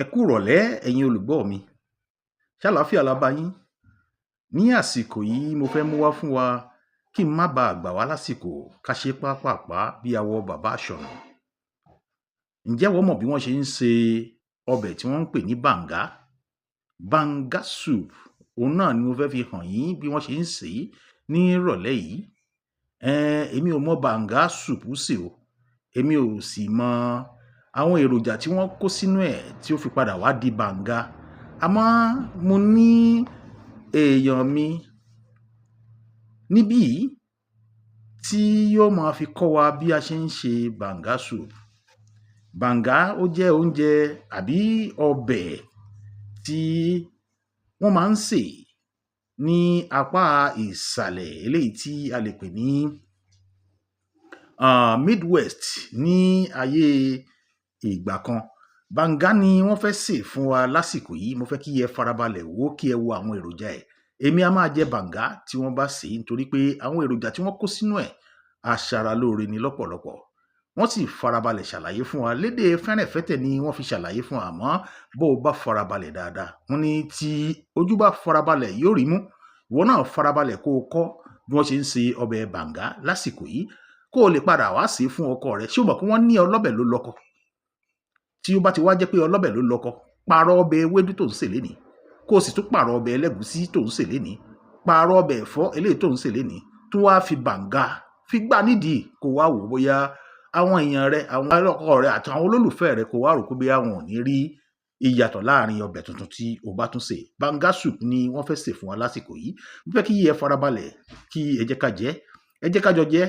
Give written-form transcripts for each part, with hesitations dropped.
Ẹ kú ìrọ̀lẹ́ ẹ̀yin olùgbọ́ mi. Ṣàlàáfíà la bá yín. Ní àsìkò yìí mo fẹ́ mú wá fún wa kí n má baà gbà wá lásìkò ká ṣe pápàpá bí awọ bàbá àṣọ̀nà. Ǹjẹ́ ìwọ mọ̀ bí wọ́n ṣe ń se ọbẹ̀ tí wọ́n ń pè ní bàǹgá? Banga soup. Òun náà ni mo fẹ́ fi hàn yín bí wọ́n ṣe ń sè é ní ìrọ̀lẹ́ yìí. Èmi ò mọ bàǹgá soup sè o. Èmi ò sì mọ àwọn èròjà tí wọ́n kó sínú ẹ̀ tí ó fi padà wá di bàǹgá. Àmọ́ mo ní èèyàn mi níbí yìí tí yóò máa fi kọ́ wa bí a ṣe ń ṣe bàǹgá soup. Bàǹgá ó jẹ́ oúnjẹ àbí ọbẹ̀ tí wọ́n máa ń sè ní apá ìsàlẹ̀ eléyìí tí a lè pè ní Midwest ní ayé ìgbà kan. Bàǹgá ni wọ́n fẹ́ sè fún wa lásìkò yìí. Mo fẹ́ kí ẹ farabalẹ̀ wò kí ẹ wo àwọn èròjà ẹ̀. Èmi a máa jẹ bàǹgá tí wọ́n bá sè é nítorí pé àwọn èròjà tí wọ́n kó sínú ẹ̀ aṣaralóore ni lọ́pọ̀lọpọ̀. Wọ́n sì farabalẹ̀ ṣàlàyé fún wa. Lédè fẹ́rẹ̀fẹ́tẹ̀ ni wọ́n fi ṣàlàyé fún wa, àmọ́ bó o bá farabalẹ̀ dáadáa. Wọ́n ní tí ojú bá farabalẹ̀ yóò rí mú. Ìwọ náà farabalẹ̀ kó o kọ́ bí wọ́n ṣe ń se ọbẹ̀ bàǹgá lásìkò yìí kó o lè padà wá sè é fún ọkọ rẹ. Ṣé o mọ̀ pé wọ́n ní ọlọ́bẹ̀ ló lọ́kọ? Tí ó bá ti wá jẹ́ pé ọlọ́bẹ̀ ló lọ́kọ, pààrọ̀ ọbẹ̀ ewédú tó ń sè lénìí, kó o sì tún pààrọ̀ ọbẹ̀ ẹlẹ́gùúsí tó ń sè lénìí, pààrọ̀ ọbẹ̀ ẹ̀fọ́ eléyìí tó ń sè lénìí, tún wá fi bàǹgá fi gbá nídìí kó wá wò bóyá àwọn èèyàn rẹ, àwọn ọkọ rẹ àti àwọn olólùfẹ́ rẹ kó wá rò pé bóyá wọn ò ní rí ìyàtọ̀ láàrin ọbẹ̀ tuntun tí o bá tún sè. Banga soup ni wọ́n fẹ́ sè fún wa lásìkò yìí. Mo fẹ́ kí ẹ farabalẹ̀ kí ẹ jẹ́ ká jẹ. Ẹ jẹ́ ká jọ jẹ.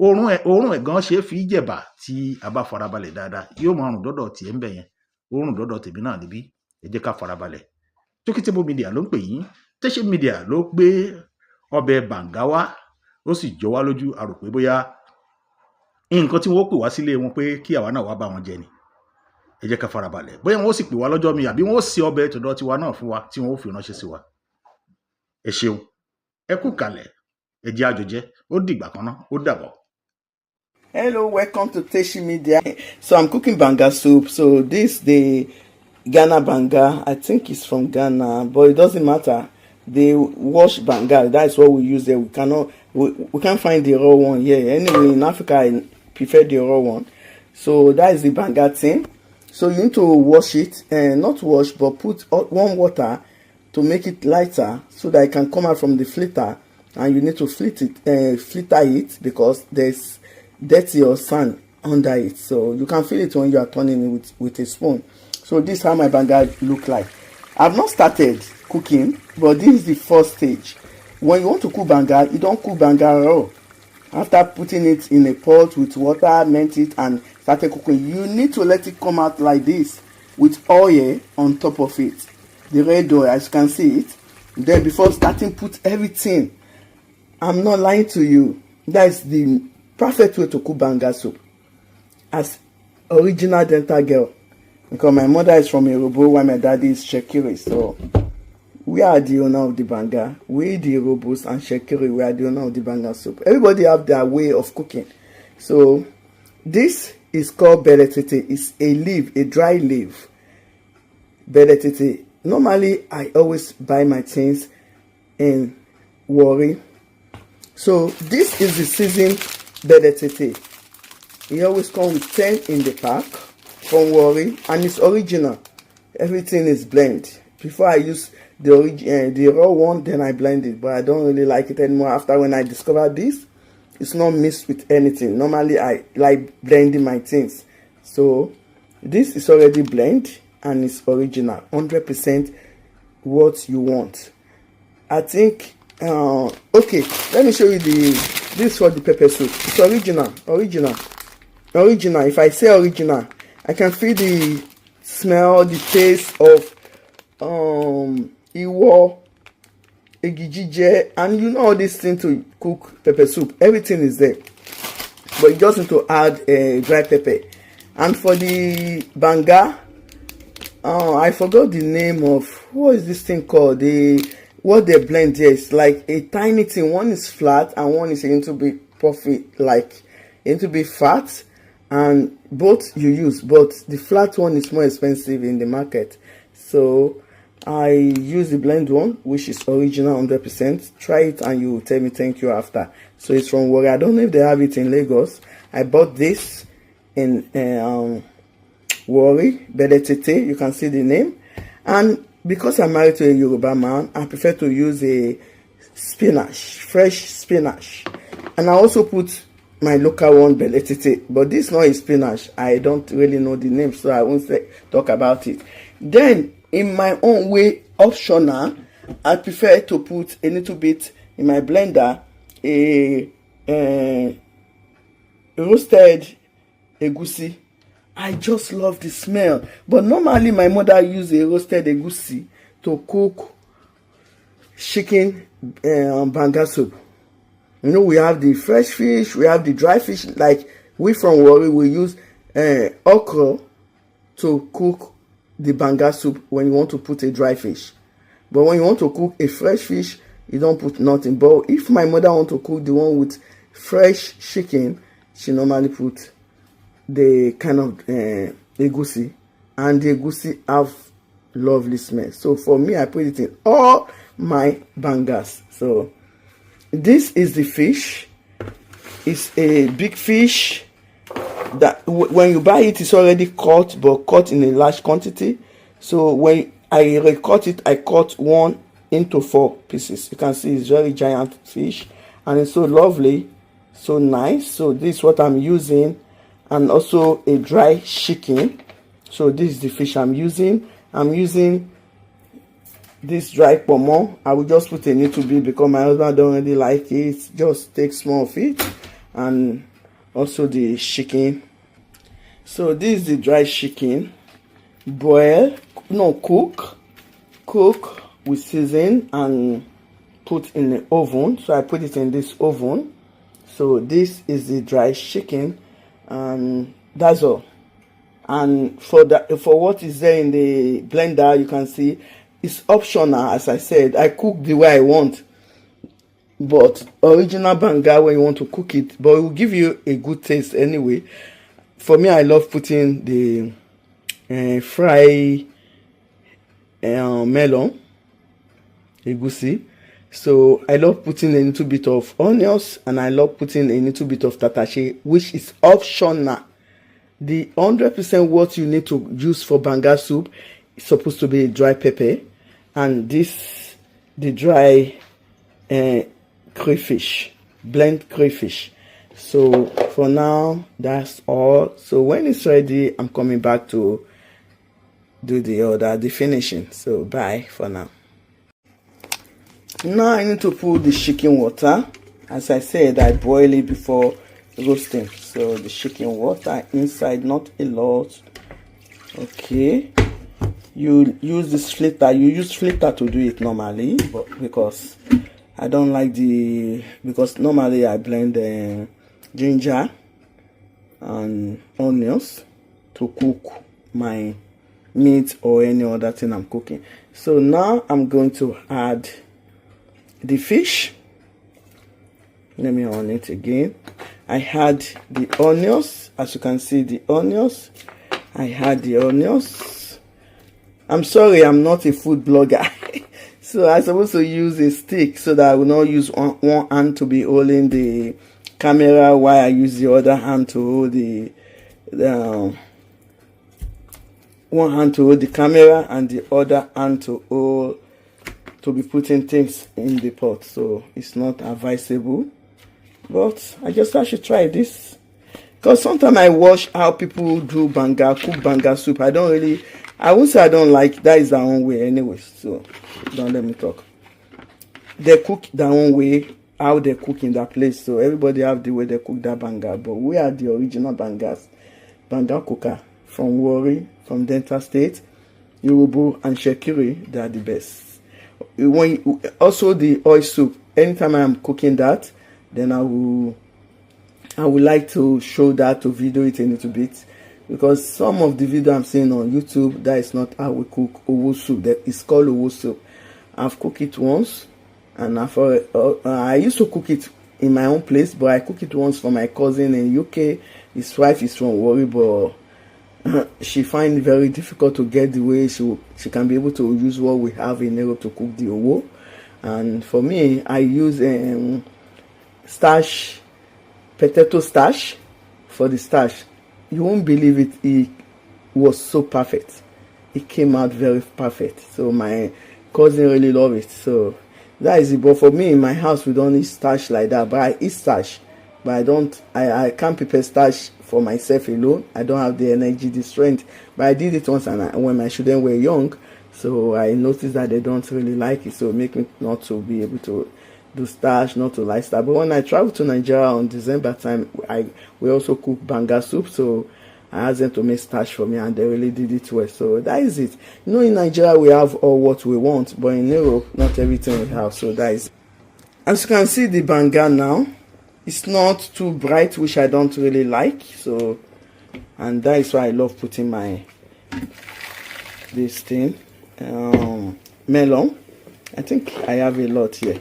Òórùn ẹ̀ gan ṣe é fi jẹ̀bà tí a bá farabalẹ̀ dáadáa. Yóò máa rùn dọ́dọ̀ tiẹ̀ ń bẹ̀ yẹn. Òórùn dọ́dọ̀ tèmi náà níbí. Ẹ jẹ́ ká farabalẹ̀. Tseshmedia ló ń pè yín. Tseshmedia ló gbé ọbẹ̀ bàǹgá wá. Ó sì jọ wá lójú. A rò pé bóyá nǹkan tí wọ́n pè wá sílé wọn pé kí àwa náà wá bá wọn jẹ ni. Ẹ jẹ́ ká farabalẹ̀. Bóyá wọ́n ó sì pè wá lọ́jọ́ mi àbí wọ́n ó sè ọbẹ̀ tọ̀dọ̀ tiwa náà fún wa tí wọ́n ó fi ránṣẹ́ sí wa. Ẹ ṣeun. Ẹ kú kalẹ̀. Ẹ jẹ́ a jọ jẹ. Ó dìgbà kan náà. Ó dàbọ̀. Hello, welcome to Tseshmedia. So I'm cooking banga soup. So this the Ghana banga. I think it's from Ghana, but it doesn't matter. They wash banga. That's what we use there. We can't find the raw one here. Anyway, in Africa, I prefer the raw one. So that is the banga thing. So you need to wash it, and not wash, but put warm water to make it lighter, so that it can come out from the filter. And you need to filter it because there's dirty or sand under it, so you can feel it when you are turning it with a spoon. So this is how my banga look like. I've not started cooking, but this is the first stage. When you want to cook banga, you don't cook banga raw. After putting it in a pot with water, melt it and started cooking, you need to let it come out like this with oil on top of it, the red oil, as you can see it. Then before starting, put everything. I'm not lying to you. That is the perfect way to cook banga soup as original dental girl, because my mother is from Yoruba while my daddy is Shekiri. So we are the owner of the banga. We the Yorubas and Shekiri, we are the owner of the banga soup. Everybody have their way of cooking. So this is called beletete. It's a leaf, a dry leaf. Beletete. Normally I always buy my things in Warri. So this is the season beletete. It always comes with 10 in the pack from Warri, and it's original. Everything is blend. Before I use the raw one, then I blend it, but I don't really like it anymore after when I discovered this. It's not mixed with anything. Normally I like blending my things. So this is already blend and it's original, 100% what you want. I think okay, let me show you this for the pepper soup. It's original. If I say original, I can feel the smell, the taste of iwo, egijije, and you know all these things to cook pepper soup. Everything is there, but you just need to add dry pepper. And for the banga, I forgot the name of, what is this thing called? What they blend here is like a tiny thing. One is flat and one is a little bit puffy, like a little bit fat. and both you use, but the flat one is more expensive in the market. So I use the blend one, which is original 100%. Try it and you will tell me thank you after. So it's from Warri. I don't know if they have it in Lagos. I bought this in Warri, Beletete. You can see the name. And because I'm married to a Yoruba man, I prefer to use a spinach, fresh spinach. And I also put my local one, Beletete. But this is not a spinach. I don't really know the name, so I won't talk about it. Then, in my own way, optional, I prefer to put a little bit in my blender, a roasted egusi. I just love the smell. But normally my mother use a roasted egusi to cook chicken banga soup. You know, we have the fresh fish, we have the dry fish. Like we from Warri, we use okra to cook the banga soup when you want to put a dry fish. But when you want to cook a fresh fish, you don't put nothing. But if my mother want to cook the one with fresh chicken, she normally put the kind of egusi, and the egusi have lovely smell. So for me, I put it in all my bangas. So this is the fish. It's a big fish that when you buy it, it's already cut, but cut in a large quantity. So when I recut it, I cut 1 into 4 pieces. You can see it's very giant fish, and it's so lovely, so nice. So this is what I'm using, and also a dry chicken. So this is the fish I'm using. I'm using this dry pomo. I will just put a little bit because my husband don't really like it. Just take small of it, and also the chicken. So this is the dry chicken. Boil, no, cook with season and put in the oven. So I put it in this oven. So this is the dry chicken, and that's all. And for what is there in the blender, you can see it's optional. As I said, I cook the way I want, but original banga, when you want to cook it, but it will give you a good taste anyway. For me, I love putting the fry melon egusi. So I love putting a little bit of onions, and I love putting a little bit of tatache, which is optional. The 100% what you need to use for banga soup is supposed to be dry pepper, and this the dry crayfish, blend crayfish. So for now, that's all. So when it's ready, I'm coming back to do the finishing. So bye for now. Now I need to put the chicken water. As I said, I boil it before roasting. So the chicken water inside, not a lot. Okay. You use this filter. You use filter to do it normally, but because I don't like because normally I blend ginger and onions to cook my meat or any other thing I'm cooking. So now I'm going to add the fish. Let me on it again. I had the onions. As you can see, the onions. I had the onions. I'm sorry, I'm not a food blogger. So I'm supposed to use a stick so that I will not use one hand to be holding the camera while I use the other hand to hold one hand to hold the camera and the other hand to be putting things in the pot. So it's not advisable, but I just thought I should try this, because sometimes I watch how people do cook banga soup. I won't say I don't like. That is their own way anyway, so don't let me talk. They cook their own way, how they cook in that place. So everybody have the way they cook that banga, but we are the original banga cooker from Warri, from Delta State, Yoruba and Shekiri. They are the best. Also the oil soup, anytime I'm cooking that, then I would like to show that, to video it a little bit, because some of the video I'm seeing on YouTube, that is not how we cook owo soup. That is called owo soup. I've cooked it once, and I used to cook it in my own place, but I cooked it once for my cousin in UK, his wife is from Warri, but she find it very difficult to get the way she can be able to use what we have in Europe to cook the owo. And for me, I use potato starch for the starch. You won't believe it, it was so perfect. It came out very perfect. So my cousin really love it. So that is it. But for me, in my house, we don't eat starch like that. But I eat starch. But I can't prepare starch for myself alone. I don't have the energy, the strength. But I did it once when my children were young. So I noticed that they don't really like it. So it make me not to be able to do starch, not to like starch. But when I traveled to Nigeria on December time, we also cook banga soup. So I asked them to make starch for me, and they really did it well. So that is it. In Nigeria, we have all what we want. But in Europe, not everything we have. So that is it. As you can see, the banga now, it's not too bright, which I don't really like. So, and that is why I love putting this thing, melon. I think I have a lot here.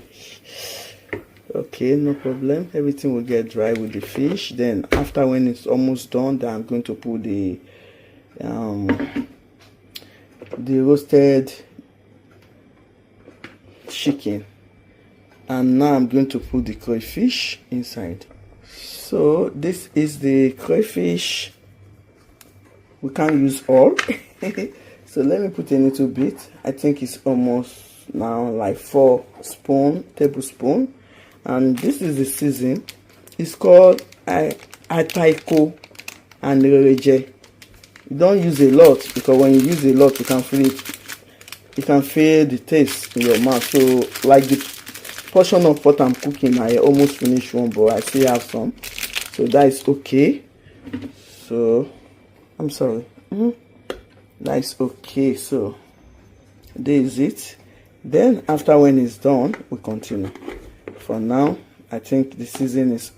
Okay, no problem. Everything will get dry with the fish. Then after, when it's almost done, then I'm going to put the roasted chicken. And now I'm going to put the crayfish inside. So this is the crayfish. We can't use all. So let me put a little bit. I think it's almost now like 4 tablespoons. And this is the season. It's called ataiko and rereje. You don't use a lot, because when you use a lot, you can feel it. You can feel the taste in your mouth. So like the portion of what I'm cooking, I almost finished one, but I still have some. So that is okay. So I'm sorry. That is okay. So this is it. Then after, when it's done, we continue. For now, I think the season is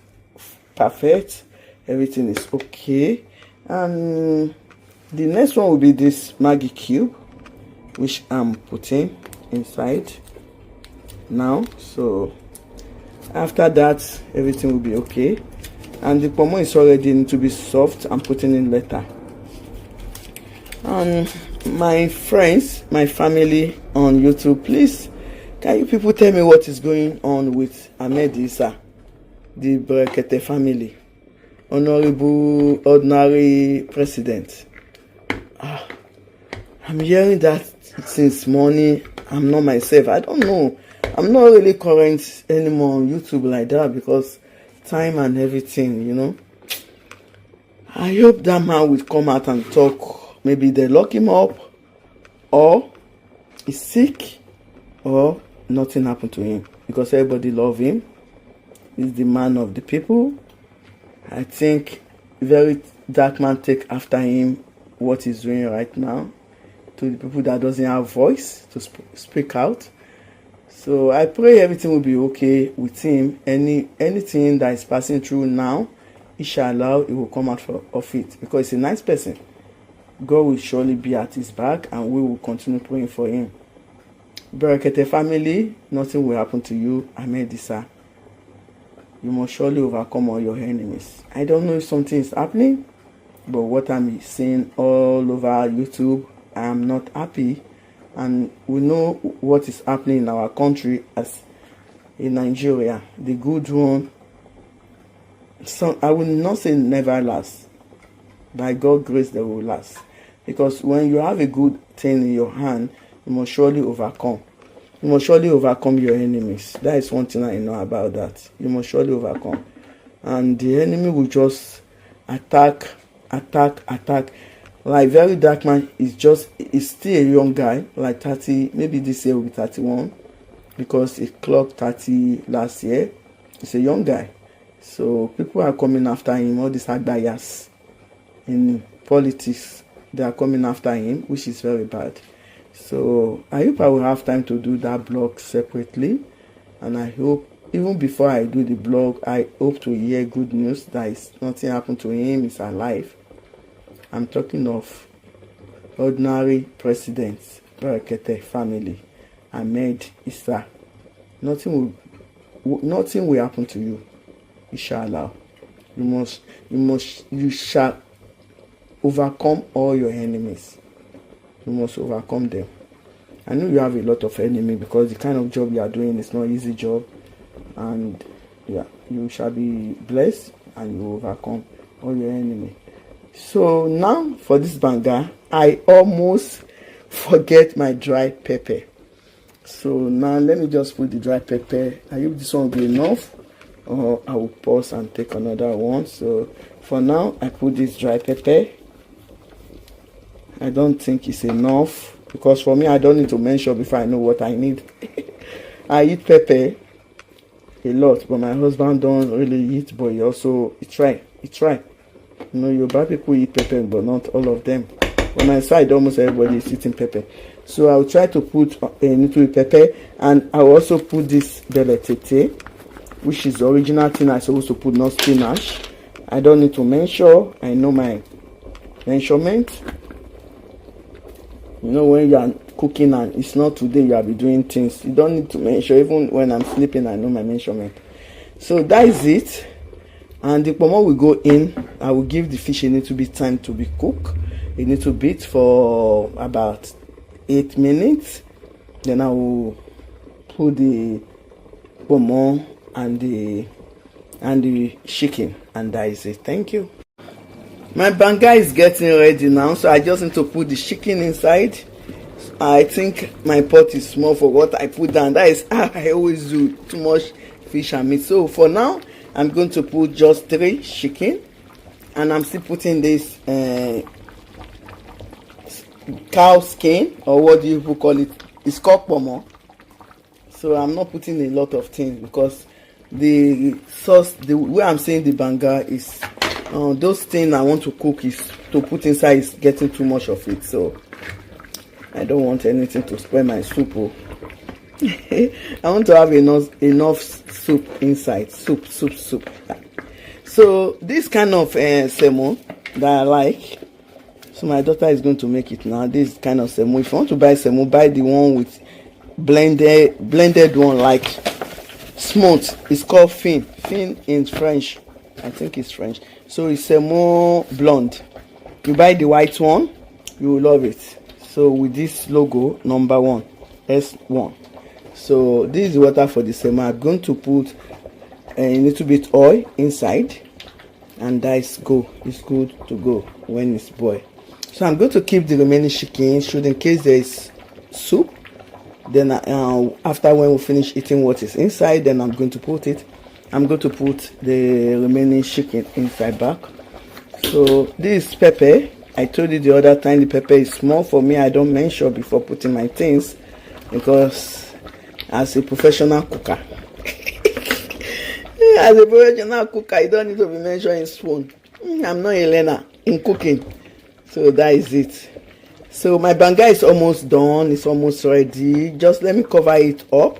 perfect. Everything is okay. And the next one will be this Maggi cube, which I'm putting inside now. So after that, everything will be okay. And the pomo is already need to be soft. I'm putting in later. And my friends, my family on YouTube, please, can you people tell me what is going on with Ahmed Issa, the Brekete family, honorable ordinary president? I'm hearing that since morning. I'm not myself. I don't know. I'm not really current anymore on YouTube like that, because time and everything, I hope that man will come out and talk. Maybe they lock him up, or he's sick, or nothing happened to him, because everybody love him. He's the man of the people. I think very dark man take after him what he's doing right now to the people that doesn't have voice to speak out. So I pray everything will be okay with him. Anything that is passing through now, inshallah, it will come out of it, because he's a nice person. God will surely be at his back, and we will continue praying for him. Brekete family, nothing will happen to you. Ahmed Issa, you must surely overcome all your enemies. I don't know if something is happening, but what I'm seeing all over YouTube, I am not happy. And we know what is happening in our country, as in Nigeria. The good one, I will not say never last. By God's grace, they will last. Because when you have a good thing in your hand, you must surely overcome. You must surely overcome your enemies. That is one thing I know about that. You must surely overcome. And the enemy will just attack. Like very dark man is still a young guy, like 30, maybe this year will be 31, because he clocked 30 last year. He's a young guy. So people are coming after him, all these agbayas in politics, they are coming after him, which is very bad. So I hope I will have time to do that blog separately, and I hope even before I do the blog, I hope to hear good news that nothing happened to him, he's alive. I'm talking of ordinary president, Brekete family, Ahmed Issa. Nothing will happen to you, inshallah. You shall overcome all your enemies. You must overcome them. I know you have a lot of enemies because the kind of job you are doing is not easy job, and yeah, you shall be blessed and you overcome all your enemy. So now for this banga, I almost forget my dry pepper. So now let me just put the dry pepper. I hope this one will be enough, or I will pause and take another one. So for now, I put this dry pepper. I don't think it's enough because for me, I don't need to measure before I know what I need. I eat pepper a lot, but my husband don't really eat, but he try. You know, Yoruba people eat pepper, but not all of them. On my side, almost everybody is eating pepper. So I will try to put a little pepper, and I will also put this beletete, which is the original thing I supposed to put, not spinach. I don't need to measure. I know my measurement. You know, when you are cooking and it's not today, you will be doing things. You don't need to measure. Even when I'm sleeping, I know my measurement. So that is it. And the pomo will go in. I will give the fish a little bit time to be cooked, a little bit for about 8 minutes. Then I will put the pomo and the chicken, and that is it. Thank you. My banga is getting ready now, so I just need to put the chicken inside. I think my pot is small for what I put down. That is how I always do, too much fish and meat. So for now, I'm going to put just 3 chicken, and I'm still putting this cow skin, or what do you people call it? It's called pomo. So I'm not putting a lot of things because the sauce, the way I'm saying the banga is those things I want to cook is to put inside is getting too much of it, so I don't want anything to spoil my soup. I want to have enough soup inside. Soup. So this kind of semo that I like, so my daughter is going to make it now. This kind of semo, if you want to buy semo, buy the one with blended one, like smooth. It's called fin in French. I think it's French. So it's semo blonde. You buy the white one, you will love it. So with this logo, number 1, S1. So this is the water for the semo. I'm going to put a little bit oil inside, and that is it's good to go when it's boiled. So I'm going to keep the remaining chicken, should in case there is soup. Then after when we finish eating what is inside, then I'm going to put the remaining chicken inside back. So this is pepper. I told you the other time the pepper is small for me. I don't measure before putting my things because as a professional cooker, you don't need to be measuring spoon. I'm not a learner in cooking. So that is it. So my banga is almost done. It's almost ready. Just let me cover it up.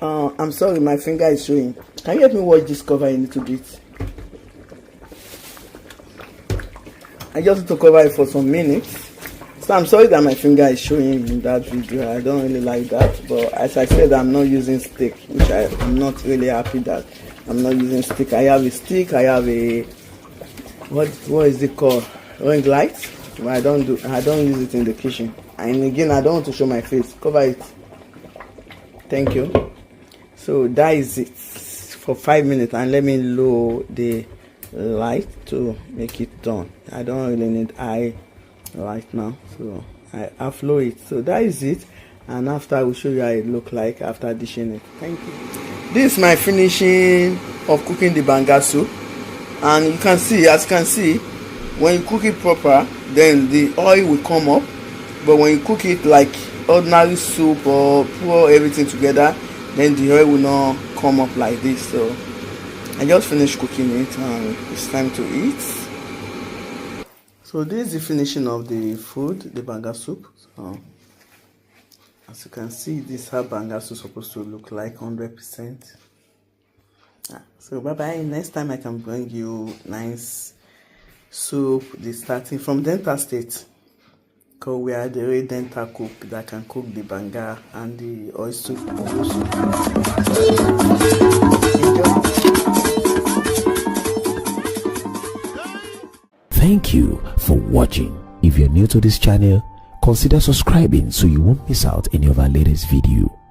I'm sorry, my finger is showing. Can you help me watch this cover a little bit? I just need to cover it for some minutes. So I'm sorry that my finger is showing in that video. I don't really like that. But as I said, I'm not using stick, which I'm not really happy that I'm not using stick. I have a stick. I have a what is it called? Ring light. But I don't use it in the kitchen. And again, I don't want to show my face. Cover it. Thank you. So that is it for 5 minutes, and let me lower the light to make it done. I don't really need eye right now, so I flow it. So that is it, and after I will show you how it look like after dishing it. Thank you. This is my finishing of cooking the banga soup, and you can see, as you can see, when you cook it proper, then the oil will come up. But when you cook it like ordinary soup or pour everything together, then the oil will not come up like this. So I just finished cooking it and it's time to eat. So this is the finishing of the food, the banga soup. So as you can see, this is how banga soup is supposed to look like, 100%. So bye bye. Next time I can bring you nice soup, starting from Delta State, because we are the real dental cook that can cook the banga and the oyster soup. Thank you for watching. If you're new to this channel, consider subscribing so you won't miss out any of our latest video.